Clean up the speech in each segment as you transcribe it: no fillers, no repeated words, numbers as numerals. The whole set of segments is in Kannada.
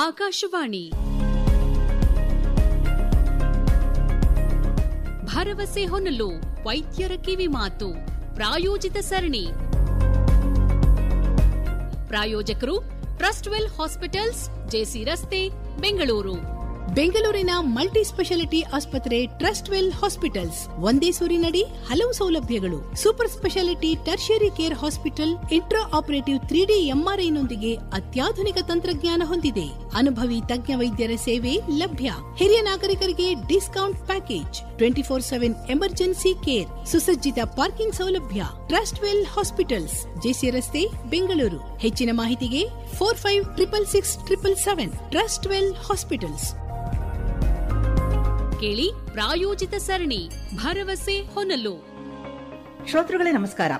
ಆಕಾಶವಾಣಿ ಭರವಸೆ ಹೊನಲು ವೈದ್ಯರ ಕಿವಿ ಮಾತು ಪ್ರಾಯೋಜಿತ ಸರಣಿ. ಪ್ರಾಯೋಜಕರು ಟ್ರಸ್ಟ್ವೆಲ್ ಹಾಸ್ಪಿಟಲ್ಸ್, ಜೆಸಿ ರಸ್ತೆ, ಬೆಂಗಳೂರು. ಬೆಂಗಳೂರಿನ ಮಲ್ಟಿ ಸ್ಪೆಷಾಲಿಟಿ ಆಸ್ಪತ್ರೆ ಟ್ರಸ್ಟ್ವೆಲ್ ಹಾಸ್ಪಿಟಲ್ಸ್. ಒಂದೇ ಸೂರಿನಡಿ ಹಲವು ಸೌಲಭ್ಯಗಳು. Super speciality tertiary care hospital intra operative 3D MRI-ನೊಂದಿಗೆ ಅತ್ಯಾಧುನಿಕ ತಂತ್ರಜ್ಞಾನ ಹೊಂದಿದೆ. ಅನುಭವಿ ತಜ್ಞ ವೈದ್ಯರ ಸೇವೆ ಲಭ್ಯ. ಹಿರಿಯ ನಾಗರಿಕರಿಗೆ ಡಿಸ್ಕೌಂಟ್ ಪ್ಯಾಕೇಜ್. 24/7 emergency care. ಸುಸಜ್ಜಿತ ಪಾರ್ಕಿಂಗ್ ಸೌಲಭ್ಯ. ಟ್ರಸ್ಟ್ವೆಲ್ ಹಾಸ್ಪಿಟಲ್ಸ್, ಜೆಸಿ ರಸ್ತೆ, ಬೆಂಗಳೂರು. ಹೆಚ್ಚಿನ ಮಾಹಿತಿಗೆ 45666777. ಟ್ರಸ್ಟ್ವೆಲ್ ಹಾಸ್ಪಿಟಲ್ಸ್. ಕೇಳಿ ಪ್ರಾಯೋಜಿತ ಸರಣಿ ಭರವಸೆ ಹೊನಲು. ಶ್ರೋತೃಗಳೇ ನಮಸ್ಕಾರ.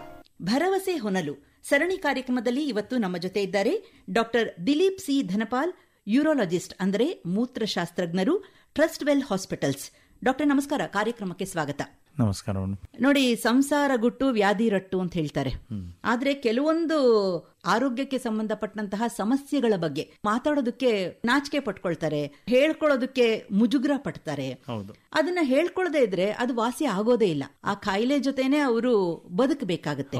ಭರವಸೆ ಹೊನಲು ಸರಣಿ ಕಾರ್ಯಕ್ರಮದಲ್ಲಿ ಇವತ್ತು ನಮ್ಮ ಜೊತೆ ಇದ್ದಾರೆ ಡಾಕ್ಟರ್ ದಿಲೀಪ್ ಸಿ ಧನಪಾಲ್, ಯೂರೋಲಜಿಸ್ಟ್ ಅಂದರೆ ಮೂತ್ರಶಾಸ್ತ್ರಜ್ಞರು, ಟ್ರಸ್ಟ್ವೆಲ್ ಹಾಸ್ಪಿಟಲ್ಸ್. ಡಾಕ್ಟರ್ ನಮಸ್ಕಾರ, ಕಾರ್ಯಕ್ರಮಕ್ಕೆ ಸ್ವಾಗತ. ನಮಸ್ಕಾರ. ನೋಡಿ, ಸಂಸಾರ ಗುಟ್ಟು ವ್ಯಾಧಿ ರಟ್ಟು ಅಂತ ಹೇಳ್ತಾರೆ. ಆದ್ರೆ ಕೆಲವೊಂದು ಆರೋಗ್ಯಕ್ಕೆ ಸಂಬಂಧಪಟ್ಟಂತಹ ಸಮಸ್ಯೆಗಳ ಬಗ್ಗೆ ಮಾತಾಡೋದಕ್ಕೆ ನಾಚಿಕೆ ಪಟ್ಕೊಳ್ತಾರೆ, ಹೇಳ್ಕೊಳ್ಳೋದಕ್ಕೆ ಮುಜುಗರ ಪಡ್ತಾರೆ. ಅದನ್ನ ಹೇಳ್ಕೊಳ್ಳದೆ ಇದ್ರೆ ಅದು ವಾಸಿ ಆಗೋದೇ ಇಲ್ಲ. ಆ ಕಾಯಿಲೆ ಜೊತೆನೆ ಅವರು ಬದುಕಬೇಕಾಗತ್ತೆ.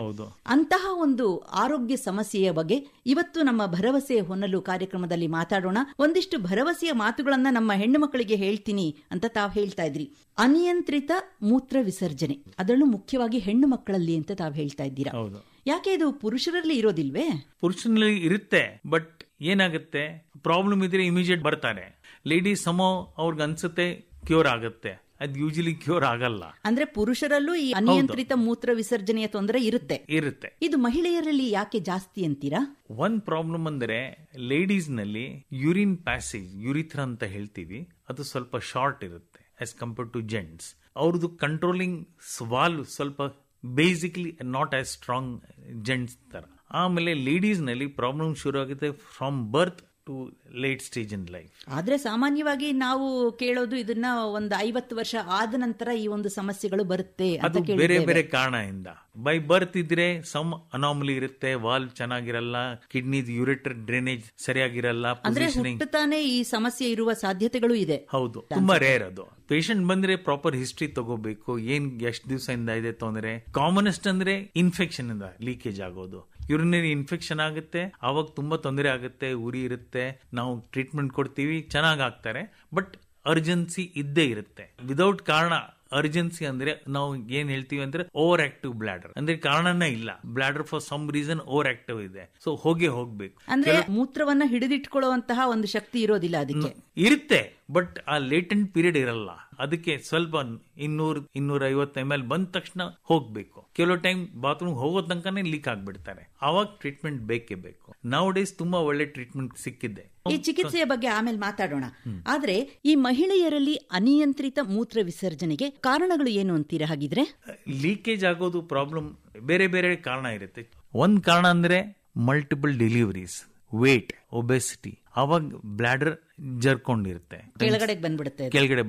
ಅಂತಹ ಒಂದು ಆರೋಗ್ಯ ಸಮಸ್ಯೆಯ ಬಗ್ಗೆ ಇವತ್ತು ನಮ್ಮ ಭರವಸೆ ಹೊನಲು ಕಾರ್ಯಕ್ರಮದಲ್ಲಿ ಮಾತಾಡೋಣ. ಒಂದಿಷ್ಟು ಭರವಸೆಯ ಮಾತುಗಳನ್ನ ನಮ್ಮ ಹೆಣ್ಣು ಮಕ್ಕಳಿಗೆ ಹೇಳ್ತೀನಿ ಅಂತ ತಾವು ಹೇಳ್ತಾ ಇದ್ರಿ. ಅನಿಯಂತ್ರಿತ ಮೂತ್ರ ವಿಸರ್ಜನೆ, ಅದರಲ್ಲೂ ಮುಖ್ಯವಾಗಿ ಹೆಣ್ಣು ಮಕ್ಕಳಲ್ಲಿ ಅಂತ ತಾವು ಹೇಳ್ತಾ ಇದ್ದೀರಾ. ಯಾಕೆ ಇದು ಪುರುಷರಲ್ಲಿ ಇರೋದಿಲ್ವೇ? ಪುರುಷನಲ್ಲಿ ಇರುತ್ತೆ, ಬಟ್ ಏನಾಗುತ್ತೆ, ಪ್ರಾಬ್ಲಮ್ ಇದ್ರೆ ಇಮಿಡಿಯೇಟ್ ಬರ್ತಾರೆ. ಲೇಡೀಸ್ ಸಮೋ ಅವ್ರಿಗೆ ಅನ್ಸುತ್ತೆ ಕ್ಯೂರ್ ಆಗುತ್ತೆ, ಅದು ಯೂಶಲಿ ಕ್ಯೂರ್ ಆಗಲ್ಲ. ಅಂದ್ರೆ ಪುರುಷರಲ್ಲೂ ಈ ಅನಿಯಂತ್ರಿತ ಮೂತ್ರ ವಿಸರ್ಜನೆಯ ತೊಂದರೆ ಇರುತ್ತೆ. ಇದು ಮಹಿಳೆಯರಲ್ಲಿ ಯಾಕೆ ಜಾಸ್ತಿ ಅಂತೀರಾ? ಒಂದ್ ಪ್ರಾಬ್ಲಮ್ ಅಂದ್ರೆ ಲೇಡೀಸ್ ನಲ್ಲಿ ಯೂರಿನ್ ಪ್ಯಾಸೇಜ್, ಯುರಿಥ್ರಾ ಅಂತ ಹೇಳ್ತೀವಿ, ಅದು ಸ್ವಲ್ಪ ಶಾರ್ಟ್ ಇರುತ್ತೆ ಆಸ್ ಕಂಪೇರ್ಡ್ ಟು ಜೆಂಟ್ಸ್. ಅವ್ರದ್ದು ಕಂಟ್ರೋಲಿಂಗ್ ವಾಲ್ವ್ ಸ್ವಲ್ಪ basically not as strong gents ತರ. ಆಮೇಲೆ ಲೇಡೀಸ್ ನಲ್ಲಿ ಪ್ರಾಬ್ಲಮ್ ಶುರು ಆಗುತ್ತೆ from birth to late stage in life. ಆದ್ರೆ ಸಾಮಾನ್ಯವಾಗಿ ನಾವು ಕೇಳೋದು ಇದನ್ನ ಒಂದು 50 ವರ್ಷ ಆದ ನಂತರ ಈ ಒಂದು ಸಮಸ್ಯೆಗಳು ಬರುತ್ತೆ. ಅದು ಬೇರೆ ಬೇರೆ ಕಾರಣದಿಂದ. ಬೈ ಬರ್ತ್ ಇದ್ರೆ ಸಮ್ ಅನಾಮಲಿ ಇರುತ್ತೆ, ವಾಲ್ವ್ ಚೆನ್ನಾಗಿರಲ್ಲ, ಕಿಡ್ನಿ ಯೂರಿಟರ್ ಡ್ರೈನೇಜ್ ಸರಿಯಾಗಿರಲ್ಲ, ಅಂದ್ರೆ ಹುಟ್ಟುತ್ತಾನೆ ಈ ಸಮಸ್ಯೆ ಇರುವ ಸಾಧ್ಯತೆಗಳು ಇದೆ. ಹೌದು, ತುಂಬಾ ರೇರ್ ಅದು. ಪೇಷಂಟ್ ಬಂದ್ರೆ ಪ್ರಾಪರ್ ಹಿಸ್ಟ್ರಿ ತಗೋಬೇಕು, ಏನ್ ಎಷ್ಟು ದಿವಸದಿಂದ ಇದೆ ತೊಂದರೆ. ಕಾಮನೆಸ್ಟ್ ಅಂದ್ರೆ ಇನ್ಫೆಕ್ಷನ್ ಇಂದ ಲೀಕೇಜ್ ಆಗೋದು, ಯೂರಿನರಿ ಇನ್ಫೆಕ್ಷನ್ ಆಗುತ್ತೆ, ಅವಾಗ ತುಂಬಾ ತೊಂದರೆ ಆಗುತ್ತೆ, ಉರಿ ಇರುತ್ತೆ, ನಾವು ಟ್ರೀಟ್ಮೆಂಟ್ ಕೊಡ್ತೀವಿ, ಚೆನ್ನಾಗ್ ಆಗ್ತಾರೆ, ಬಟ್ ಅರ್ಜೆನ್ಸಿ ಇದ್ದೇ ಇರುತ್ತೆ. ವಿದೌಟ್ ಕಾರಣ ಅರ್ಜೆನ್ಸಿ ಅಂದ್ರೆ ನಾವು ಏನ್ ಹೇಳ್ತೀವಿ ಅಂದ್ರೆ ಓವರ್ ಆಕ್ಟಿವ್ ಬ್ಲಾಡರ್, ಅಂದ್ರೆ ಕಾರಣನೇ ಇಲ್ಲ, bladder for some reason over active ಇದೆ, ಸೊ ಹೋಗ್ಬೇಕು. ಅಂದ್ರೆ ಮೂತ್ರವನ್ನ ಹಿಡಿದಿಟ್ಕೊಳ್ಳುವಂತಹ ಒಂದು ಶಕ್ತಿ ಇರೋದಿಲ್ಲ, ಅದಕ್ಕೆ ಇರುತ್ತೆ, ಬಟ್ ಆ ಲೇಟೆಂಟ್ ಪೀರಿಯಡ್ ಇರಲ್ಲ. ಅದಕ್ಕೆ ಸ್ವಲ್ಪ 200-250 ml ಬಂದ ತಕ್ಷಣ ಹೋಗ್ಬೇಕು. ಕೆಲವು ಟೈಮ್ ಬಾತ್ರೂಮ್ ಹೋಗೋ ತನಕನೇ ಲೀಕ್ ಆಗ್ಬಿಡ್ತಾರೆ, ಅವಾಗ ಟ್ರೀಟ್ಮೆಂಟ್ ಬೇಕೇ ಬೇಕು. ನೌ ಡೇಸ್ ತುಂಬಾ ಒಳ್ಳೆ ಟ್ರೀಟ್ಮೆಂಟ್ ಸಿಕ್ಕಿದೆ. ಈ ಚಿಕಿತ್ಸೆಯ ಬಗ್ಗೆ ಆಮೇಲೆ ಮಾತಾಡೋಣ. ಆದ್ರೆ ಈ ಮಹಿಳೆಯರಲ್ಲಿ ಅನಿಯಂತ್ರಿತ ಮೂತ್ರ ವಿಸರ್ಜನೆಗೆ ಕಾರಣಗಳು ಏನು ಅಂತೀರಾ? ಹಾಗಿದ್ರೆ ಲೀಕೇಜ್ ಆಗೋದು ಪ್ರಾಬ್ಲಮ್ ಬೇರೆ ಬೇರೆ ಕಾರಣ ಇರುತ್ತೆ. ಒಂದ್ ಕಾರಣ ಅಂದ್ರೆ ಮಲ್ಟಿಪಲ್ ಡೆಲಿವರೀಸ್, ವೇಟ್, ಒಬೆಸಿಟಿ, ಅವಾಗ ಬ್ಲಾಡರ್ ಜರ್ಕೊಂಡಿರುತ್ತೆ, ಕೆಳಗಡೆ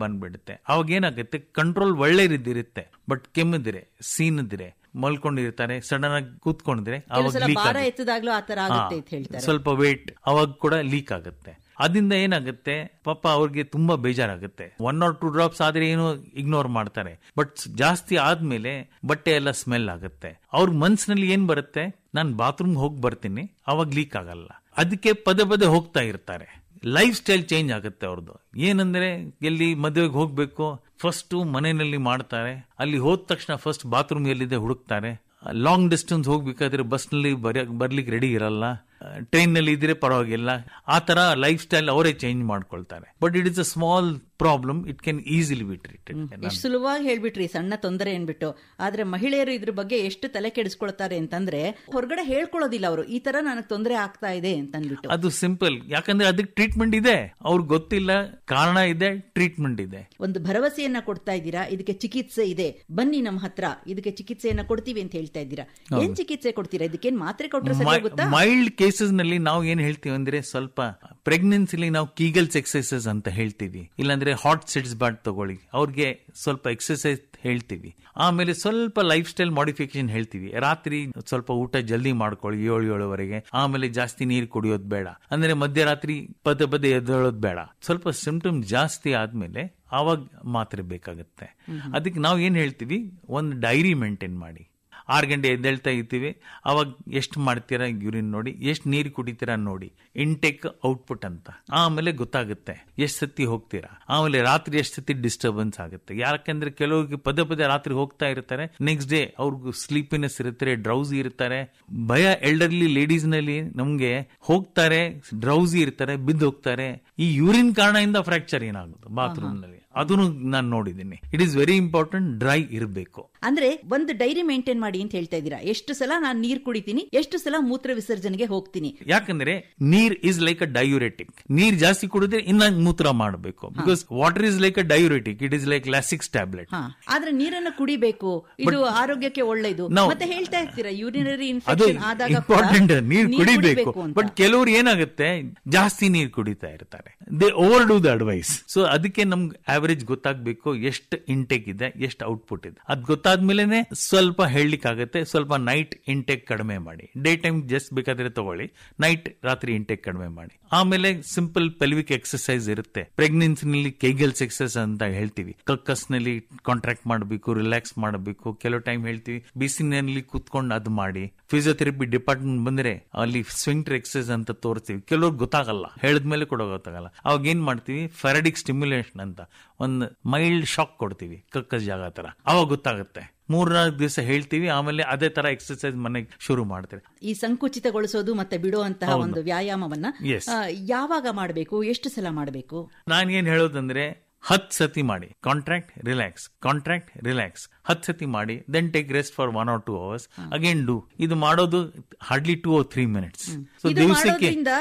ಬಂದ್ಬಿಡುತ್ತೆ. ಅವಾಗ ಏನಾಗುತ್ತೆ, ಕಂಟ್ರೋಲ್ ಒಳ್ಳೆದಿರುತ್ತೆ, ಬಟ್ ಕೆಮ್ಮಿದ್ರೆ, ಸೀನಿದ್ರೆ, ಮಲ್ಕೊಂಡಿರ್ತಾರೆ, ಸಡನ್ ಆಗಿ ಕೂತ್ಕೊಂಡಿದ್ರೆ ಅವಾಗ ಲೀಕ್ ಆಗುತ್ತೆ. ಸ್ವಲ್ಪ ವೇಟ್ ಅವಾಗ ಕೂಡ ಲೀಕ್ ಆಗುತ್ತೆ. ಅದರಿಂದ ಏನಾಗುತ್ತೆ, ಪಾಪ ಅವ್ರಿಗೆ ತುಂಬಾ ಬೇಜಾರಾಗುತ್ತೆ. 1 or 2 ಡ್ರಾಪ್ಸ್ ಆದ್ರೆ ಏನು ಇಗ್ನೋರ್ ಮಾಡ್ತಾರೆ, ಬಟ್ ಜಾಸ್ತಿ ಆದ್ಮೇಲೆ ಬಟ್ಟೆ ಎಲ್ಲ ಸ್ಮೆಲ್ ಆಗುತ್ತೆ. ಅವ್ರ ಮನ್ಸಿನಲ್ಲಿ ಏನ್ ಬರುತ್ತೆ, ನಾನ್ ಬಾತ್ರೂಮ್ ಹೋಗಿ ಬರ್ತೀನಿ, ಅವಾಗ ಲೀಕ್ ಆಗಲ್ಲ. ಅದಕ್ಕೆ ಪದೇ ಹೋಗ್ತಾ ಇರ್ತಾರೆ. ಲೈಫ್ ಸ್ಟೈಲ್ ಚೇಂಜ್ ಆಗುತ್ತೆ ಅವ್ರದ್ದು. ಏನಂದ್ರೆ ಎಲ್ಲಿ ಮದುವೆಗೆ ಹೋಗ್ಬೇಕು, ಫಸ್ಟ್ ಮನೆಯಲ್ಲಿ ಮಾಡ್ತಾರೆ, ಅಲ್ಲಿ ಹೋದ ತಕ್ಷಣ ಫಸ್ಟ್ ಬಾತ್ರೂಮ್ ಎಲ್ಲಿದೆ ಹುಡುಕ್ತಾರೆ. ಲಾಂಗ್ ಡಿಸ್ಟೆನ್ಸ್ ಹೋಗ್ಬೇಕಾದ್ರೆ ಬಸ್ ನಲ್ಲಿ ಬರ್ಲಿಕ್ಕೆ ರೆಡಿ ಇರಲ್ಲ, ಟ್ರೈನ್ ನಲ್ಲಿ ಇದ್ರೆ ಪರವಾಗಿಲ್ಲ. ಆ ತರ ಲೈಫ್ ಸ್ಟೈಲ್ ಅವರೇ ಚೇಂಜ್ ಮಾಡ್ಕೊಳ್ತಾರೆ. But it is a small problem, it can easily be treated. ಎಷ್ಟು ಸುಲಭವಾಗಿ ಹೇಳ್ಬಿಟ್ರಿ, ಸಣ್ಣ ತೊಂದರೆ ಏನ್ಬಿಟ್ಟು. ಆದ್ರೆ ಮಹಿಳೆಯರು ಇದ್ರ ಬಗ್ಗೆ ಎಷ್ಟು ತಲೆ ಕೆಡಿಸ್ಕೊಳ್ತಾರೆ ಅಂತಂದ್ರೆ, ಹೊರಗಡೆ ಹೇಳ್ಕೊಳ್ಳೋದಿಲ್ಲ ಅವರು, ಈ ತರ ನನಗೆ ತೊಂದರೆ ಆಗ್ತಾ ಇದೆ ಅಂತ ಅಂದ್ಬಿಟ್ಟು. ಅದು ಸಿಂಪಲ್, ಯಾಕಂದ್ರೆ ಅದಕ್ಕೆ ಟ್ರೀಟ್ಮೆಂಟ್ ಇದೆ, ಅವ್ರಿಗೆ ಗೊತ್ತಿಲ್ಲ, ಕಾರಣ ಇದೆ, ಟ್ರೀಟ್ಮೆಂಟ್ ಇದೆ. ಒಂದು ಭರವಸೆಯನ್ನ ಕೊಡ್ತಾ ಇದ್ದೀರಾ, ಇದಕ್ಕೆ ಚಿಕಿತ್ಸೆ ಇದೆ, ಬನ್ನಿ ನಮ್ಮ ಹತ್ರ, ಇದಕ್ಕೆ ಚಿಕಿತ್ಸೆಯನ್ನ ಕೊಡ್ತೀವಿ ಅಂತ ಹೇಳ್ತಾ ಇದ್ದೀರಾ. ಏನ್ ಚಿಕಿತ್ಸೆ ಕೊಡ್ತೀರಾ? ಇದಕ್ಕೇನ್ ಮಾತ್ರೆ ಕೊಟ್ಟರೆ ಸರಿಯಾಗುತ್ತಾ? ಮೈಲ್ಡ್ ಕೇಸಸ್ ನಲ್ಲಿ ನಾವು ಏನ್ ಹೇಳ್ತೀವಿ ಅಂದ್ರೆ, ಸ್ವಲ್ಪ ಪ್ರೆಗ್ನೆನ್ಸಿಲಿ ನಾವು ಕೀಗಲ್ಸ್ ಎಕ್ಸರ್ಸೈಸಸ್ ಅಂತ ಹೇಳ್ತೀವಿ, ಇಲ್ಲಾಂದ್ರೆ ಅಂದ್ರೆ ಹಾಟ್ ಸಿಟ್ಸ್ ಬಾತ್ ತಗೊಳ್ಳಿ, ಅವ್ರಿಗೆ ಸ್ವಲ್ಪ ಎಕ್ಸರ್ಸೈಸ್ ಹೇಳ್ತೀವಿ. ಆಮೇಲೆ ಸ್ವಲ್ಪ ಲೈಫ್ ಸ್ಟೈಲ್ ಮಾಡಿಫಿಕೇಶನ್ ಹೇಳ್ತೀವಿ. ರಾತ್ರಿ ಸ್ವಲ್ಪ ಊಟ ಜಲ್ದಿ ಮಾಡ್ಕೊಳ್ಳಿ 7-7:30. ಆಮೇಲೆ ಜಾಸ್ತಿ ನೀರು ಕುಡಿಯೋದು ಬೇಡ, ಅಂದ್ರೆ ಮಧ್ಯರಾತ್ರಿ ಪದೇ ಎದ್ದೇಳೋದು ಬೇಡ. ಸ್ವಲ್ಪ ಸಿಂಪ್ಟಮ್ ಜಾಸ್ತಿ ಆದ್ಮೇಲೆ ಆವಾಗ ಮಾತ್ರೆ ಬೇಕಾಗುತ್ತೆ. ಅದಕ್ಕೆ ನಾವು ಏನ್ ಹೇಳ್ತೀವಿ, ಒಂದು ಡೈರಿ ಮೇಂಟೈನ್ ಮಾಡಿ. 6 ಗಂಟೆ ಎದ್ದೇಳ್ತಾ ಇರ್ತೀವಿ, ಅವಾಗ ಎಷ್ಟು ಮಾಡ್ತೀರಾ ಯೂರಿನ್ ನೋಡಿ, ಎಷ್ಟು ನೀರು ಕುಡಿತೀರಾ ನೋಡಿ, ಇಂಟೇಕ್ ಔಟ್ಪುಟ್ ಅಂತ. ಆಮೇಲೆ ಗೊತ್ತಾಗುತ್ತೆ ಎಷ್ಟು ಸತಿ ಹೋಗ್ತೀರಾ. ಆಮೇಲೆ ರಾತ್ರಿ ಎಷ್ಟು ಸತಿ ಡಿಸ್ಟರ್ಬೆನ್ಸ್ ಆಗುತ್ತೆ. ಯಾಕಂದ್ರೆ ಕೆಲವ್ರಿಗೆ ಪದೇ ರಾತ್ರಿ ಹೋಗ್ತಾ ಇರ್ತಾರೆ, ನೆಕ್ಸ್ಟ್ ಡೇ ಅವ್ರಿಗೂ ಸ್ಲೀಪಿನೆಸ್ ಇರ್ತಾರೆ, ಡ್ರೌಸಿ ಇರ್ತಾರೆ. ಭಯ ಎಲ್ಡರ್ಲಿ ಲೇಡೀಸ್ ನಲ್ಲಿ ನಮ್ಗೆ ಹೋಗ್ತಾರೆ, ಡ್ರೌಸಿ ಇರ್ತಾರೆ, ಬಿದ್ದು ಹೋಗ್ತಾರೆ. ಈ ಯೂರಿನ್ ಕಾರಣದಿಂದ ಫ್ರಾಕ್ಚರ್ ಏನಾಗುತ್ತೆ ಬಾತ್ರೂಮ್ ನಲ್ಲಿ, ಅದನ್ನು ನಾನು ನೋಡಿದ್ದೀನಿ. It is very important, dry ಇರಬೇಕು. ಅಂದ್ರೆ ಒಂದು ಡೈರಿ ಮೇಂಟೈನ್ ಮಾಡಿ ಅಂತ ಹೇಳ್ತಾ ಇದ್ದೀರಾ. ಎಷ್ಟು ಸಲ ನಾನು ನೀರ್ ಕುಡಿತೀನಿ, ಎಷ್ಟು ಸಲ ಮೂತ್ರ ವಿಸರ್ಜನೆಗೆ ಹೋಗ್ತೀನಿ. ಯಾಕಂದ್ರೆ ನೀರ್ ಇಸ್ ಲೈಕ್ ಅ ಡಯೂರೆಟಿಕ್. ನೀರ್ ಜಾಸ್ತಿ ಕುಡಿದ್ರೆ ಇನ್ನ ಮೂತ್ರ ಮಾಡಬೇಕು. Because water is like a diuretic, it is like Lasix tablet. ಆದ್ರೆ ನೀರನ್ನು ಕುಡಿಬೇಕು, ಇದು ಆರೋಗ್ಯಕ್ಕೆ ಒಳ್ಳೆಯದು ಮತ್ತೆ ಹೇಳ್ತಾ ಇರ್ತೀರಾ. ಯೂರಿನರಿ ಇನ್ಫೆಕ್ಷನ್ ಆದಾಗ ಇಂಪಾರ್ಟೆಂಟ್, ನೀರ್ ಕುಡಿಬೇಕು. ಬಟ್ ಕೆಲವರು ಏನಾಗುತ್ತೆ, ಜಾಸ್ತಿ ನೀರ್ ಕುಡಿತಾ ಇರ್ತಾರೆ, they over do the advice. So ಅದಕ್ಕೆ ನಮ್ಗೆ ಆವರೇಜ್ ಗೊತ್ತಾಗಬೇಕು, ಎಷ್ಟು ಇಂಟೇಕ್ ಇದೆ, ಎಷ್ಟು ಔಟ್ಪುಟ್ ಇದೆ. ಅದ್ ಗೊತ್ತಾದ್ಮೇಲೆ ಸ್ವಲ್ಪ ಹೇಳಲಿಕ್ಕಾಗತ್ತೆ. ಸ್ವಲ್ಪ ನೈಟ್ ಇಂಟೇಕ್ ಕಡಿಮೆ ಮಾಡಿ, ಡೇ ಟೈಮ್ ಜಸ್ಟ್ ಬೇಕಾದ್ರೆ ತಗೊಳ್ಳಿ, ನೈಟ್ ರಾತ್ರಿ ಇಂಟೇಕ್ ಕಡಿಮೆ ಮಾಡಿ. ಆಮೇಲೆ ಸಿಂಪಲ್ ಪೆಲ್ವಿಕ್ ಎಕ್ಸರ್ಸೈಸ್ ಇರುತ್ತೆ. ಪ್ರೆಗ್ನೆನ್ಸಿನಲ್ಲಿ ಕೈಗಲ್ಸ್ ಎಕ್ಸರ್ಸೈಸ್ ಅಂತ ಹೇಳ್ತೀವಿ. ಕಕ್ಕಸ್ ನಲ್ಲಿ ಕಾಂಟ್ರಾಕ್ಟ್ ಮಾಡಬೇಕು, ರಿಲ್ಯಾಕ್ಸ್ ಮಾಡಬೇಕು. ಕೆಲವು ಟೈಮ್ ಹೇಳ್ತೀವಿ ಬಿಸಿಲಿನಲ್ಲಿ ಕೂತ್ಕೊಂಡು ಅದು ಮಾಡಿ. ಫಿಸಿಯೋಥೆರಪಿ ಡಿಪಾರ್ಟ್ಮೆಂಟ್ ಬಂದ್ರೆ ಅಲ್ಲಿ ಸ್ವಿಂಗ್ಟರ್ ಎಕ್ಸರ್ಸೈಸ್ ಅಂತ ತೋರಿಸ್ತೀವಿ. ಕೆಲವ್ರು ಗೊತ್ತಾಗಲ್ಲ, ಹೇಳಿದ್ಮೇಲೆ ಕೂಡ ಗೊತ್ತಾಗಲ್ಲ. ಅವಾಗ ಏನ್ ಮಾಡ್ತೀವಿ, ಫೆರಡಿಕ್ ಸ್ಟಿಮ್ಯುಲೇಷನ್ ಅಂತ ಒಂದು ಮೈಲ್ಡ್ ಶಾಕ್ ಕೊಡ್ತೀವಿ ಕಕ್ಕಸ್ ಜಾಗ ತರ. ಅವಾಗ ಗೊತ್ತಾಗುತ್ತೆ. 3-4 ದಿವಸ ಹೇಳ್ತೀವಿ, ಆಮೇಲೆ ಅದೇ ತರ ಎಕ್ಸರ್ಸೈಸ್ ಮನೆಗೆ ಶುರು ಮಾಡ್ತೀವಿ. ಈ ಸಂಕುಚಿತಗೊಳಿಸೋದು ಮತ್ತೆ ಬಿಡುವಂತಹ ಒಂದು ವ್ಯಾಯಾಮವನ್ನ ಯಾವಾಗ ಮಾಡಬೇಕು, ಎಷ್ಟು ಸಲ ಮಾಡಬೇಕು? ನಾನು ಏನ್ ಹೇಳೋದಂದ್ರೆ 10 ಸತಿ ಮಾಡಿ, ಕಾಂಟ್ರಾಕ್ಟ್ ರಿಲ್ಯಾಕ್ಸ್, ಕಾಂಟ್ರಾಕ್ಟ್ ರಿಲ್ಯಾಕ್ಸ್ 10 ಸತಿ ಮಾಡಿ. Then take rest for 1 or 2 hours. Again do. ಇದು ಮಾಡೋದು ಹಾರ್ಡ್ಲಿ 2 or 3 minutes. ದಿವಸಕ್ಕೆ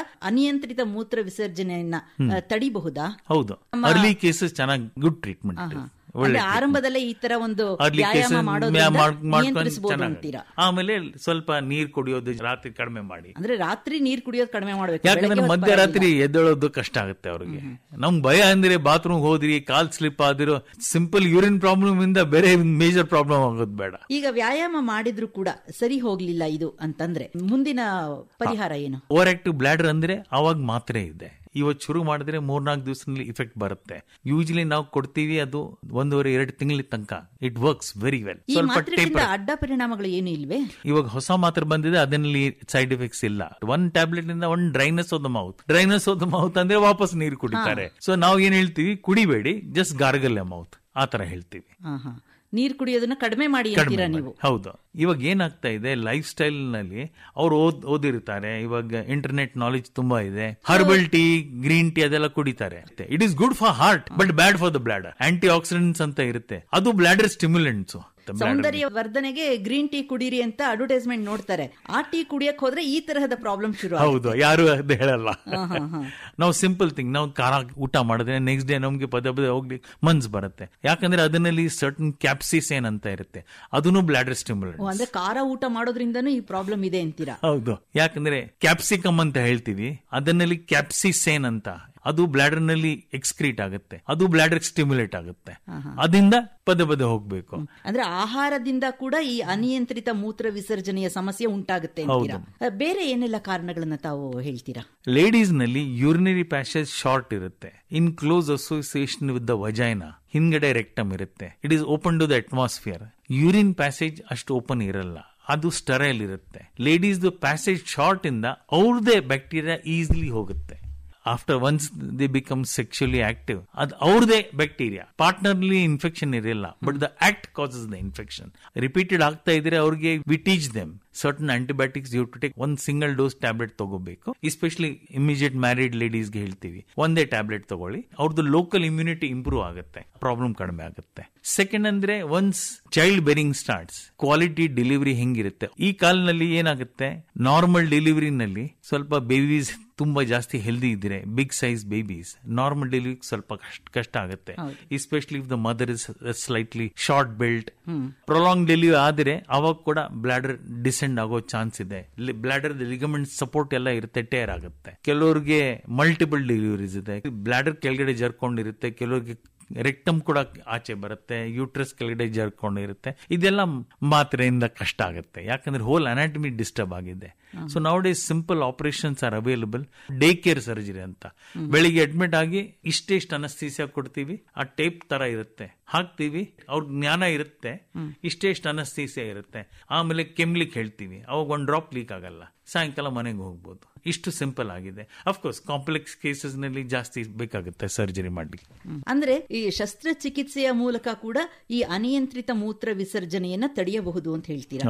ಅನಿಯಂತ್ರಿತ ಮೂತ್ರ ವಿಸರ್ಜನೆಯನ್ನ ತಡಿಬಹುದಾ? ಹೌದು, ಅರ್ಲಿ ಕೇಸಸ್ ಚೆನ್ನಾಗಿ ಗುಡ್ ಟ್ರೀಟ್ಮೆಂಟ್. ಆರಂಭದಲ್ಲೇ ಈ ತರ ಒಂದು ಆಮೇಲೆ ಸ್ವಲ್ಪ ನೀರ್ ಕುಡಿಯೋದು ರಾತ್ರಿ ಕಡಿಮೆ ಮಾಡಿ. ಅಂದ್ರೆ ರಾತ್ರಿ ನೀರ್ ಕುಡಿಯೋದು ಕಡಿಮೆ ಮಾಡಬೇಕು. ಯಾಕಂದ್ರೆ ಮಧ್ಯರಾತ್ರಿ ಎದ್ದೇಳೋದು ಕಷ್ಟ ಆಗುತ್ತೆ ಅವ್ರಿಗೆ. ನಮ್ ಭಯ ಅಂದ್ರೆ ಬಾತ್ರೂಮ್ ಹೋದ್ರಿ, ಕಾಲ್ ಸ್ಲಿಪ್ ಆದಿರೋ ಸಿಂಪಲ್ ಯೂರಿನ್ ಪ್ರಾಬ್ಲಮ್ ಇಂದ ಬೇರೆ ಮೇಜರ್ ಪ್ರಾಬ್ಲಮ್ ಆಗೋದು ಬೇಡ. ಈಗ ವ್ಯಾಯಾಮ ಮಾಡಿದ್ರು ಕೂಡ ಸರಿ ಹೋಗ್ಲಿಲ್ಲ ಇದು ಅಂತಂದ್ರೆ ಮುಂದಿನ ಪರಿಹಾರ ಏನು? ಓವರ್ ಆಕ್ಟಿವ್ ಬ್ಲಾಡರ್ ಅಂದ್ರೆ ಅವಾಗ ಮಾತ್ರೆ ಇದೆ. ಇವತ್ತು ಶುರು ಮಾಡಿದ್ರೆ 3-4 ದಿವಸದಲ್ಲಿ ಇಫೆಕ್ಟ್ ಬರುತ್ತೆ. ಯೂಶಲಿ ನಾವು ಕೊಡ್ತೀವಿ ಅದು 1.5-2 ತಿಂಗಳ ತನಕ. It works very well. ಸ್ವಲ್ಪ ಅಡ್ಡ ಪರಿಣಾಮಗಳು ಏನು ಇಲ್ವೇ? ಇವಾಗ ಹೊಸ ಮಾತ್ರೆ ಬಂದಿದೆ, ಅದರಲ್ಲಿ ಸೈಡ್ ಎಫೆಕ್ಟ್ಸ್ ಇಲ್ಲ. 1 ಟ್ಯಾಬ್ಲೆಟ್ ಇಂದ 1 dryness of the mouth. Dryness of the mouth ಅಂದ್ರೆ ವಾಪಸ್ ನೀರು ಕುಡಿತಾರೆ. ಸೊ ನಾವು ಏನ್ ಹೇಳ್ತೀವಿ, ಕುಡಿಬೇಡಿ, ಜಸ್ಟ್ ಗಾರ್ಗಲ್ ಎ ಮೌತ್, ಆತರ ಹೇಳ್ತೀವಿ. ನೀರು ಕುಡಿಯೋದನ್ನ ಕಡಿಮೆ ಮಾಡಿ ಅಂತೀರಾ ನೀವು? ಹೌದು. ಇವಾಗ ಏನಾಗ್ತಾ ಇದೆ, ಲೈಫ್ ಸ್ಟೈಲ್ ನಲ್ಲಿ ಅವ್ರು ಓದಿರ್ತಾರೆ. ಇವಾಗ ಇಂಟರ್ನೆಟ್ ನಾಲೆಜ್ ತುಂಬಾ ಇದೆ. ಹರ್ಬಲ್ ಟೀ, ಗ್ರೀನ್ ಟೀ ಅದೆಲ್ಲ ಕುಡಿತಾರೆ. It is good for heart but bad for the bladder. Antioxidants ಅಂತ ಇರುತ್ತೆ, ಅದು ಬ್ಲಾಡರ್ ಸ್ಟಿಮ್ಯುಲೆಂಟ್ಸ್. ಸೌಂದರ್ಯ ವರ್ಧನೆಗೆ ಗ್ರೀನ್ ಟೀ ಕುಡೀರಿ ಅಂತ ಅಡ್ವರ್ಟೈಸ್ಮೆಂಟ್ ನೋಡ್ತಾರೆ. ಆ ಟೀ ಕುಡಿಯಕ್ ಹೋದ್ರೆ ಈ ತರಹದ ಪ್ರಾಬ್ಲಮ್ ಶುರು. ಹೌದು, ಯಾರು ಅದು ಹೇಳಲ್ಲ. ನಾವು ಸಿಂಪಲ್ ಥಿಂಗ್, ನಾವು ಖಾರ ಊಟ ಮಾಡಿದ್ರೆ ನೆಕ್ಸ್ಟ್ ಡೇ ನಮ್ಗೆ ಪದೇ ಹೋಗ್ಲಿಕ್ಕೆ ಮನ್ಸ್ ಬರುತ್ತೆ. ಯಾಕಂದ್ರೆ ಅದರಲ್ಲಿ ಸರ್ಟನ್ ಕ್ಯಾಪ್ಸಿಸೇನ್ ಅಂತ ಇರುತ್ತೆ, ಅದನ್ನು ಬ್ಲಾಡರ್ ಸ್ಟಿಮ್ಯುಲೆಂಟ್. ಅಂದ್ರೆ ಖಾರ ಊಟ ಮಾಡೋದ್ರಿಂದನೂ ಈ ಪ್ರಾಬ್ಲಮ್ ಇದೆ ಅಂತೀರಾ? ಹೌದು, ಯಾಕಂದ್ರೆ ಕ್ಯಾಪ್ಸಿಕಮ್ ಅಂತ ಹೇಳ್ತೀವಿ, ಅದನ್ನಲ್ಲಿ ಕ್ಯಾಪ್ಸಿಸೇನ್ ಅಂತ, ಅದು ಬ್ಲಾಡರ್ ನಲ್ಲಿ ಎಕ್ಸ್ಕ್ರೀಟ್ ಆಗುತ್ತೆ, ಅದು ಬ್ಲಾಡರ್ ಸ್ಟಿಮ್ಯುಲೇಟ್ ಆಗುತ್ತೆ. ಅದರಿಂದ ಪದೇ ಹೋಗ್ಬೇಕು. ಅಂದ್ರೆ ಆಹಾರದಿಂದ ಕೂಡ ಈ ಅನಿಯಂತ್ರಿತ ಮೂತ್ರ ವಿಸರ್ಜನೆಯ ಸಮಸ್ಯೆ ಉಂಟಾಗುತ್ತೆ ಅಂತೀರಾ? ಬೇರೆ ಏನೆಲ್ಲ ಕಾರಣಗಳನ್ನ ತಾವು ಹೇಳ್ತೀರಾ? ಲೇಡೀಸ್ ನಲ್ಲಿ ಯೂರಿನರಿ ಪ್ಯಾಸೇಜ್ ಶಾರ್ಟ್ ಇರುತ್ತೆ, in close association with the vagina. ಹಿಂದ್ಗಡೆ ರೆಕ್ಟಮ್ ಇರುತ್ತೆ, it is open to the atmosphere. Urine passage ಅಷ್ಟು ಓಪನ್ ಇರಲ್ಲ, ಅದು ಸ್ಟರೈಲ್ ಇರುತ್ತೆ. ಲೇಡೀಸ್ ಪ್ಯಾಸೇಜ್ ಶಾರ್ಟ್ ಇಂದ ಅವ್ರದೇ ಬ್ಯಾಕ್ಟೀರಿಯಾ ಈಸಿಲಿ ಹೋಗುತ್ತೆ. After once they become sexually active, ಅದು ಅವ್ರದೇ ಬ್ಯಾಕ್ಟೀರಿಯಾ. ಪಾರ್ಟ್ನರ್ಲಿ ಇನ್ಫೆಕ್ಷನ್ ಇರಲ್ಲ, but the act causes the infection. Repeated ಆಗ್ತಾ ಇದ್ರೆ ಅವ್ರಿಗೆ we teach them certain antibiotics you to take. 1 single dose tablet ತಗೋಬೇಕು. ಎಸ್ಪೆಷಲಿ ಇಮಿಡಿಯೇಟ್ ಮ್ಯಾರಿಡ್ ಲೇಡೀಸ್ಗೆ ಹೇಳ್ತೀವಿ, ಒಂದೇ ಟ್ಯಾಬ್ಲೆಟ್ ತಗೊಳ್ಳಿ, ಅವ್ರದ್ದು ಲೋಕಲ್ ಇಮ್ಯುನಿಟಿ ಇಂಪ್ರೂವ್ ಆಗುತ್ತೆ, ಪ್ರಾಬ್ಲಮ್ ಕಡಿಮೆ ಆಗುತ್ತೆ. ಸೆಕೆಂಡ್ ಅಂದ್ರೆ once child bearing starts, quality delivery ಹೆಂಗಿರುತ್ತೆ. ಈ ಕಾಲದಲ್ಲಿ ಏನಾಗುತ್ತೆ, ನಾರ್ಮಲ್ ಡೆಲಿವರಿನಲ್ಲಿ ಸ್ವಲ್ಪ ಬೇಬೀಸ್ ತುಂಬಾ ಜಾಸ್ತಿ ಹೆಲ್ದಿ ಇದ್ರೆ big size babies normal delivery ಸ್ವಲ್ಪ ಕಷ್ಟ ಆಗುತ್ತೆ, especially if the mother is slightly short built. Prolong delivery ಆದ್ರೆ ಅವಾಗ ಕೂಡ ಬ್ಲಾಡರ್ ಡಿಸೆಂಡ್ ಆಗೋ ಚಾನ್ಸ್ ಇದೆ. ಬ್ಲಾಡರ್ ಲಿಗಮೆಂಟ್ ಸಪೋರ್ಟ್ ಎಲ್ಲ ಇರುತ್ತೆ, ಟೇರ್ ಆಗುತ್ತೆ. ಕೆಲವರಿಗೆ ಮಲ್ಟಿಪಲ್ ಡೆಲಿವರೀಸ್ ಇದೆ, ಬ್ಲಾಡರ್ ಕೆಳಗಡೆ ಜರ್ಕೊಂಡಿರುತ್ತೆ, ಕೆಲವರಿಗೆ ರೆಕ್ಟಮ್ ಕೂಡ ಆಚೆ ಬರುತ್ತೆ, ಯೂಟ್ರಸ್ ಕೆಳಗಡೆ ಜರ್ಕೊಂಡಿರುತ್ತೆ. ಇದೆಲ್ಲ ಮಾತ್ರೆಯಿಂದ ಕಷ್ಟ ಆಗುತ್ತೆ, ಯಾಕಂದ್ರೆ ಹೋಲ್ ಅನಾಟಮಿ ಡಿಸ್ಟರ್ಬ್ ಆಗಿದೆ. So now days simple operations are available. Day care surgery ಅಂತ ಬೆಳಿಗ್ಗೆ ಅಡ್ಮಿಟ್ ಆಗಿ ಇಷ್ಟೆಷ್ಟು ಅನಸ್ತೀಸಿಯಾ ಕೊಡ್ತೀವಿ, ಆ ಟೇಪ್ ತರ ಇರುತ್ತೆ, ಹಾಕ್ತಿವಿ, ಅವ್ರ ಜ್ಞಾನ ಇರುತ್ತೆ, ಇಷ್ಟೆಷ್ಟು ಅನಸ್ತೀಸಿಯಾ ಇರುತ್ತೆ, ಆಮೇಲೆ ಕೆಮ್ಲಿಕ್ಕೆ ಹೇಳ್ತೀವಿ, ಅವಾಗ ಒಂದು ಡ್ರಾಪ್ ಲೀಕ್ ಆಗಲ್ಲ, ಸಾಯಂಕಾಲ ಮನೆಗೆ ಹೋಗ್ಬೋದು. ಇಷ್ಟು ಸಿಂಪಲ್ ಆಗಿದೆ. ಅಫ್ಕೋರ್ಸ್ ಕಾಂಪ್ಲೆಕ್ಸ್ ಕೇಸಸ್ ನಲ್ಲಿ ಜಾಸ್ತಿ ಬೇಕಾಗುತ್ತೆ ಸರ್ಜರಿ ಮಾಡ್ಲಿಕ್ಕೆ. ಅಂದ್ರೆ ಈ ಶಸ್ತ್ರಚಿಕಿತ್ಸೆಯ ಮೂಲಕ ಕೂಡ ಈ ಅನಿಯಂತ್ರಿತ ಮೂತ್ರ ವಿಸರ್ಜನೆಯನ್ನ ತಡೆಯಬಹುದು ಅಂತ ಹೇಳ್ತೀರಾ?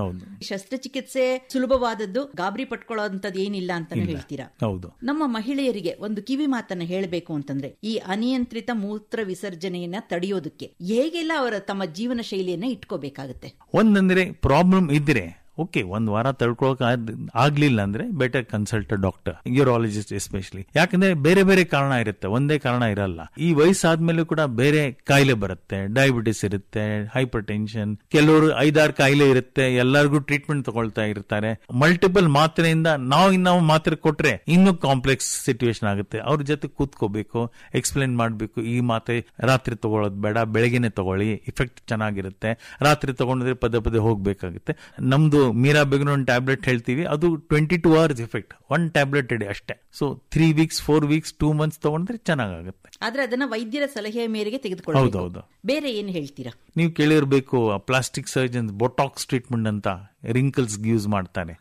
ಶಸ್ತ್ರಚಿಕಿತ್ಸೆ ಸುಲಭವಾದದ್ದು, ಗಾಬರಿ ಪಟ್ಕೊಳ್ಳೋಂಥದ್ದು ಏನಿಲ್ಲ ಅಂತಾನೆ ಹೇಳ್ತೀರಾ? ಹೌದು. ನಮ್ಮ ಮಹಿಳೆಯರಿಗೆ ಒಂದು ಕಿವಿ ಮಾತನ್ನ ಹೇಳಬೇಕು ಅಂತಂದ್ರೆ, ಈ ಅನಿಯಂತ್ರಿತ ಮೂತ್ರ ವಿಸರ್ಜನೆಯನ್ನ ತಡೆಯೋದಕ್ಕೆ ಹೇಗೆಲ್ಲ ಅವರ ತಮ್ಮ ಜೀವನ ಶೈಲಿಯನ್ನ ಇಟ್ಕೋಬೇಕಾಗುತ್ತೆ? ಒಂದಂದ್ರೆ ಪ್ರಾಬ್ಲಮ್ ಇದ್ರೆ ಓಕೆ, ಒಂದ್ ವಾರ ತಡ್ಕೊಳಕ್ ಆಗ್ಲಿಲ್ಲ ಅಂದ್ರೆ better consult doctor, urologist especially. ಯಾಕಂದ್ರೆ ಬೇರೆ ಬೇರೆ ಕಾರಣ ಇರುತ್ತೆ, ಒಂದೇ ಕಾರಣ ಇರಲ್ಲ. ಈ ವಯಸ್ಸಾದ್ಮೇಲೆ ಕೂಡ ಬೇರೆ ಕಾಯಿಲೆ ಬರುತ್ತೆ, ಡಯಾಬಿಟಿಸ್ ಇರುತ್ತೆ, ಹೈಪರ್ ಟೆನ್ಷನ್, ಕೆಲವರು 5-6 ಕಾಯಿಲೆ ಇರುತ್ತೆ, ಎಲ್ಲರಿಗೂ ಟ್ರೀಟ್ಮೆಂಟ್ ತಗೊಳ್ತಾ ಇರ್ತಾರೆ. ಮಲ್ಟಿಪಲ್ ಮಾತ್ರೆಯಿಂದ ನಾವು ಮಾತ್ರೆ ಕೊಟ್ರೆ ಇನ್ನೂ ಕಾಂಪ್ಲೆಕ್ಸ್ ಸಿಚುವೇಶನ್ ಆಗುತ್ತೆ. ಅವ್ರ ಜೊತೆ ಕೂತ್ಕೋಬೇಕು, ಎಕ್ಸ್ಪ್ಲೇನ್ ಮಾಡ್ಬೇಕು, ಈ ಮಾತ್ರೆ ರಾತ್ರಿ ತಗೊಳ್ಳೋದು ಬೇಡ, ಬೆಳಗ್ಗೆನೆ ತಗೊಳ್ಳಿ, ಇಫೆಕ್ಟ್ ಚೆನ್ನಾಗಿರುತ್ತೆ. ರಾತ್ರಿ ತಗೊಂಡ್ರೆ ಪದೇ ಪದೇ ಹೋಗ್ಬೇಕಾಗುತ್ತೆ. ನಮ್ದು ಮೀರಾ ಬೇಗನ್ ಒಂದು ಟ್ಯಾಬ್ಲೆಟ್ ಹೇಳ್ತೀವಿ, ಅದು 22 hours ಎಫೆಕ್ಟ್, 1 ಟ್ಯಾಬ್ಲೆಟ್ ಇಡಿ ಅಷ್ಟೇ. ಸೊ 3 weeks 4 weeks 2 months ತಗೊಂಡ್ರೆ ಚೆನ್ನಾಗುತ್ತೆ. ಆದ್ರೆ ಅದನ್ನ ವೈದ್ಯರ ಸಲಹೆಯ ಮೇರೆಗೆ ತೆಗೆದುಕೊಳ್ಳಬೇಕು. ಹೌದೌದು. ಬೇರೆ ಏನು ಹೇಳ್ತೀರಾ? ನೀವು ಕೇಳಿರ್ಬೇಕು, ಪ್ಲಾಸ್ಟಿಕ್ ಸರ್ಜನ್ ಬೋಟಾಕ್ಸ್ ಟ್ರೀಟ್ಮೆಂಟ್ ಅಂತ ರಿಂಕಲ್ಸ್ ಯೂಸ್ ಮಾಡ್ತಾರೆ.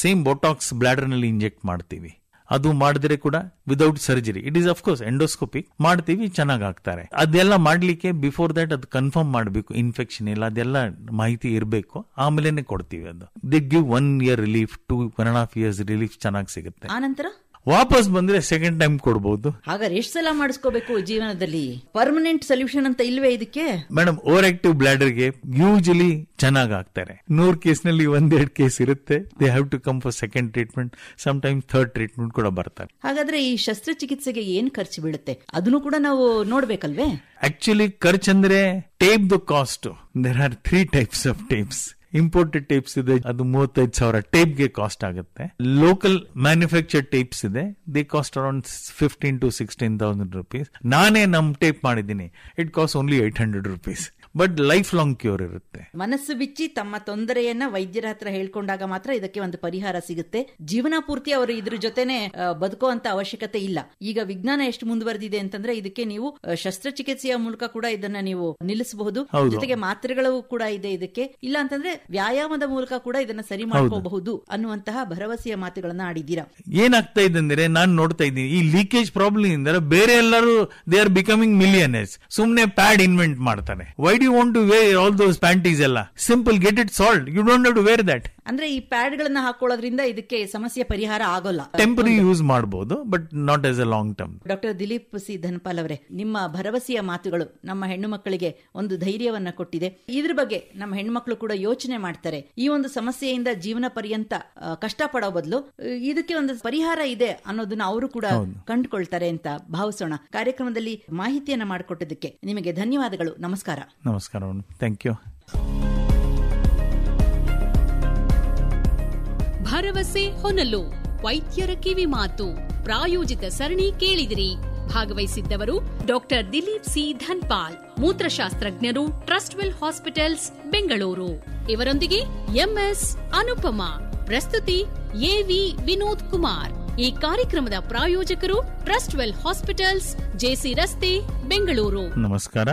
ಸೇಮ್ ಬೋಟಾಕ್ಸ್ ಬ್ಲಾಡರ್ ನಲ್ಲಿ ಇಂಜೆಕ್ಟ್ ಮಾಡ್ತೀವಿ. ಅದು ಮಾಡಿದ್ರೆ ಕೂಡ without surgery, it is of course endoscopic ಮಾಡ್ತೀವಿ, ಚೆನ್ನಾಗ್ ಆಗ್ತಾರೆ. ಅದೆಲ್ಲ ಮಾಡ್ಲಿಕ್ಕೆ ಬಿಫೋರ್ ದಟ್ ಅದು ಕನ್ಫರ್ಮ್ ಮಾಡಬೇಕು, ಇನ್ಫೆಕ್ಷನ್ ಇಲ್ಲ, ಅದೆಲ್ಲ ಮಾಹಿತಿ ಇರಬೇಕು, ಆಮೇಲೆ ಕೊಡ್ತೀವಿ. ಅದು they give 1 year relief, 2.5 years relief ಚೆನ್ನಾಗಿ ಸಿಗುತ್ತೆ. ಆನಂತರ ವಾಪಸ್ ಬಂದ್ರೆ ಸೆಕೆಂಡ್ ಟೈಮ್ ಕೊಡಬಹುದು. ಹಾಗಾದ್ರೆ ಎಷ್ಟು ಸಲ ಮಾಡಿಸ್ಕೋಬೇಕು ಜೀವನದಲ್ಲಿ? ಪರ್ಮನೆಂಟ್ ಸೊಲ್ಯೂಷನ್ ಅಂತ ಇಲ್ವೇ ಇದಕ್ಕೆ? ಮೇಡಮ್, ಓವರ್ ಆಕ್ಟಿವ್ ಬ್ಲಾಡರ್ಗೆ ಯೂಶಲಿ ಚೆನ್ನಾಗ್ ಆಗ್ತಾರೆ. 100 ಕೇಸ್ನಲ್ಲಿ 1-2 ಕೇಸ್ ಇರುತ್ತೆ, they have to come for second treatment, some time third treatment ಕೂಡ ಬರ್ತಾರೆ. ಹಾಗಾದ್ರೆ ಈ ಶಸ್ತ್ರಚಿಕಿತ್ಸೆಗೆ ಏನ್ ಖರ್ಚು ಬೀಳುತ್ತೆ ಅದನ್ನು ಕೂಡ ನಾವು ನೋಡ್ಬೇಕಲ್ವೇ? ಆಕ್ಚುಲಿ ಖರ್ಚಂದ್ರೆ tape the cost. There are 3 types of tapes. Imported tapes ಇದೆ, ಅದು 35,000 ಟೇಪ್ಗೆ ಕಾಸ್ಟ್ ಆಗುತ್ತೆ. ಲೋಕಲ್ ಮ್ಯಾನುಫ್ಯಾಕ್ಚರ್ಡ್ ಟೇಪ್ಸ್ ಇದೆ, they cost around 15,000 to 16,000 rupees. ನಾನೇ ನಮ್ ಟೇಪ್ ಮಾಡಿದ್ದೀನಿ, it cost only 800 rupees. But lifelong cure ಇರುತ್ತೆ. ಮನಸ್ಸು ಬಿಚ್ಚಿ ತಮ್ಮ ತೊಂದರೆಯನ್ನ ವೈದ್ಯರ ಹತ್ರ ಹೇಳ್ಕೊಂಡಾಗ ಮಾತ್ರ ಇದಕ್ಕೆ ಒಂದು ಪರಿಹಾರ ಸಿಗುತ್ತೆ. ಜೀವನ ಪೂರ್ತಿ ಅವರು ಇದ್ರ ಜೊತೆನೆ ಬದುಕುವಂತ ಅವಶ್ಯಕತೆ ಇಲ್ಲ. ಈಗ ವಿಜ್ಞಾನ ಎಷ್ಟು ಮುಂದುವರೆದಿದೆ ಅಂತಂದ್ರೆ ಇದಕ್ಕೆ ನೀವು ಶಸ್ತ್ರಚಿಕಿತ್ಸೆಯ ಮೂಲಕ ಕೂಡ ಇದನ್ನ ನೀವು ನಿಲ್ಲಿಸಬಹುದು. ಜೊತೆಗೆ ಮಾತ್ರೆಗಳು ಕೂಡ ಇದೆ ಇದಕ್ಕೆ. ಇಲ್ಲ ಅಂತಂದ್ರೆ ವ್ಯಾಯಾಮದ ಮೂಲಕ ಕೂಡ ಇದನ್ನ ಸರಿ ಮಾಡ್ಕೋಬಹುದು ಅನ್ನುವಂತಹ ಭರವಸೆಯ ಮಾತುಗಳನ್ನ ಆಡಿದ್ದೀರಾ. ಏನಾಗ್ತಾ ಇದೆ ಅಂದ್ರೆ, ನಾನು ನೋಡ್ತಾ ಇದ್ದೀನಿ ಈ ಲೀಕೇಜ್ ಪ್ರಾಬ್ಲಮ್ ಇಂದ ಬೇರೆ ಎಲ್ಲರೂ ದೇ ಆರ್ ಬಿಕಮಿಂಗ್ ಮಿಲಿಯನರ್ಸ್. ಸುಮ್ನೆ ಪ್ಯಾಡ್ ಇನ್ವೆಂಟ್ ಮಾಡ್ತಾರೆ. Why do you want to wear all those panties? ಎಲ್ಲ simple, get it solved, you don't have to wear that. ಅಂದ್ರೆ ಈ ಪ್ಯಾಡ್ ಗಳನ್ನ ಹಾಕೊಳ್ಳೋದ್ರಿಂದ ಇದಕ್ಕೆ ಸಮಸ್ಯೆ ಪರಿಹಾರ ಆಗೋಲ್ಲ. ಟೆಂಪರರಿ ಯೂಸ್ ಮಾಡಬಹುದು, but not as a long term. Doctor Dilip C Dhanpal ಅವರೇ, ನಿಮ್ಮ ಭರವಸೆಯ ಮಾತುಗಳು ನಮ್ಮ ಹೆಣ್ಣು ಮಕ್ಕಳಿಗೆ ಒಂದು ಧೈರ್ಯವನ್ನ ಕೊಟ್ಟಿದೆ. ಇದ್ರ ಬಗ್ಗೆ ನಮ್ಮ ಹೆಣ್ಮಕ್ಳು ಕೂಡ ಯೋಚನೆ ಮಾಡ್ತಾರೆ. ಈ ಒಂದು ಸಮಸ್ಯೆಯಿಂದ ಜೀವನ ಪರ್ಯಂತ ಕಷ್ಟಪಡೋ ಬದಲು ಇದಕ್ಕೆ ಒಂದು ಪರಿಹಾರ ಇದೆ ಅನ್ನೋದನ್ನ ಅವರು ಕೂಡ ಕಂಡುಕೊಳ್ತಾರೆ ಅಂತ ಭಾವಿಸೋಣ. ಕಾರ್ಯಕ್ರಮದಲ್ಲಿ ಮಾಹಿತಿಯನ್ನ ಮಾಡಿಕೊಟ್ಟಿದ್ದಕ್ಕೆ ನಿಮಗೆ ಧನ್ಯವಾದಗಳು. ನಮಸ್ಕಾರ. ನಮಸ್ಕಾರ. Thank you. ಭರವಸೆ ಹೊನಲು ವೈದ್ಯರ ಕಿವಿ ಮಾತು ಪ್ರಾಯೋಜಿತ ಸರಣಿ ಕೇಳಿದಿರಿ. ಭಾಗವಹಿಸಿದ್ದವರು ಡಾಕ್ಟರ್ ದಿಲೀಪ್ ಸಿ ಧನ್ಪಾಲ್, ಮೂತ್ರಶಾಸ್ತ್ರಜ್ಞರು, ಟ್ರಸ್ಟ್ವೆಲ್ ಹಾಸ್ಪಿಟಲ್ಸ್, ಬೆಂಗಳೂರು. ಇವರೊಂದಿಗೆ ಎಂಎಸ್ ಅನುಪಮಾ, ಪ್ರಸ್ತುತಿ ಎವಿ ವಿನೋದ್ ಕುಮಾರ್. ಈ ಕಾರ್ಯಕ್ರಮದ ಪ್ರಾಯೋಜಕರು ಟ್ರಸ್ಟ್ವೆಲ್ ಹಾಸ್ಪಿಟಲ್ಸ್, ಜೆಸಿ ರಸ್ತೆ, ಬೆಂಗಳೂರು. ನಮಸ್ಕಾರ.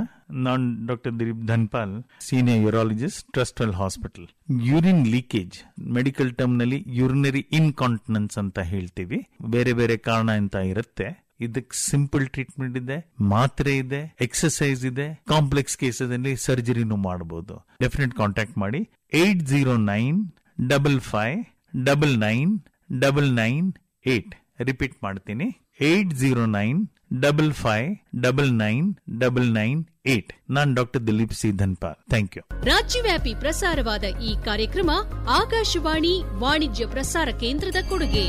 ನಾನು doctor Dilip Dhanpal, senior urologist, Trustwell hospital. Urine leakage medical term ನಲ್ಲಿ ಯೂರಿನರಿ ಇನ್ಕಾಂಟಿನೆನ್ಸ್ ಅಂತ ಹೇಳ್ತೀವಿ. ಬೇರೆ ಬೇರೆ ಕಾರಣ ಅಂತ ಇರುತ್ತೆ. ಇದಕ್ಕೆ ಸಿಂಪಲ್ ಟ್ರೀಟ್ಮೆಂಟ್ ಇದೆ, ಮಾತ್ರೆ ಇದೆ, ಎಕ್ಸರ್ಸೈಸ್ ಇದೆ. ಕಾಂಪ್ಲೆಕ್ಸ್ ಕೇಸಸ್ ಅಲ್ಲಿ ಸರ್ಜರಿನೂ ಮಾಡಬಹುದು. ಡೆಫಿನೆಟ್ ಕಾಂಟ್ಯಾಕ್ಟ್ ಮಾಡಿ 80955999998. ರಿಪೀಟ್ ಮಾಡ್ತೀನಿ, 80955999998. ನಾನು doctor Dilip C Dhanpal. Thank you. ರಾಜ್ಯವ್ಯಾಪಿ ಪ್ರಸಾರವಾದ ಈ ಕಾರ್ಯಕ್ರಮ ಆಕಾಶವಾಣಿ ವಾಣಿಜ್ಯ ಪ್ರಸಾರ ಕೇಂದ್ರದ ಕೊಡುಗೆ.